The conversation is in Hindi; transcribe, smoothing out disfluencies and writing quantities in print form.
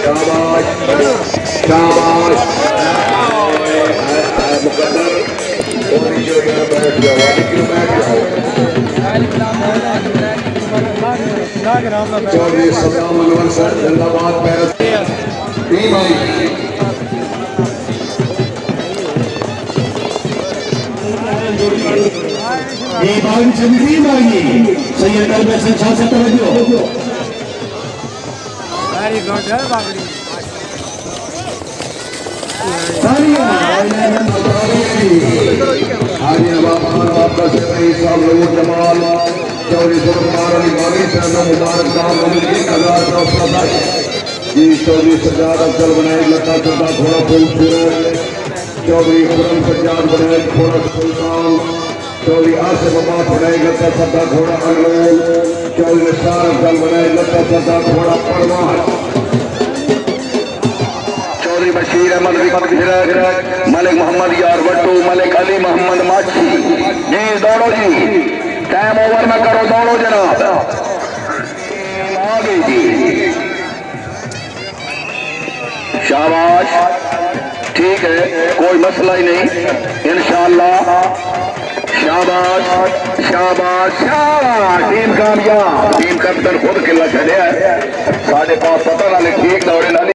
शाबाश शाबाश मुकद्दर और नीचे वगैरह बैठ जाओ वाली क्यों बैठ जाओ चौधरी सद्दाम मनोहर सर जिंदाबाद पैरस टीम आई ये बागी चंद्री बागी सैयद अलबे संचार से तवज्जो वेरी गुड है बागड़ी तालियां आज नवाब खान आपका सेवई साहब लोग जमाल चौधरी सुल्तान अली बागी साहब मुबारक साहब ने 1000 का सदा जी चौधरी सज्जाद अफजल बनाए लता सदा थोड़ा खूबसूरत चौधरी खुरम सज्जाद बनाए थोड़ा सुल्तान चौधरी आसिफ अब्बास बनाए लता सदा थोड़ा अनमोल चौधरी निसार अफजल बनाए लता सदा थोड़ा परवान चौधरी बशीर अहमद मलिक मोहम्मद यार वट्टू मलिक अली मोहम्मद माछी जी दौड़ो जी टाइम ओवर में करो दौड़ो जनाब आगे जी शाबाश ठीक है कोई मसला ही नहीं इंशाअल्लाह शाबाश शाबाश शाबाश टीम कामयाब टीम कैप्टन खुद किला चढ़िया है साढ़े 5 पता ना ठीक दौड़े ना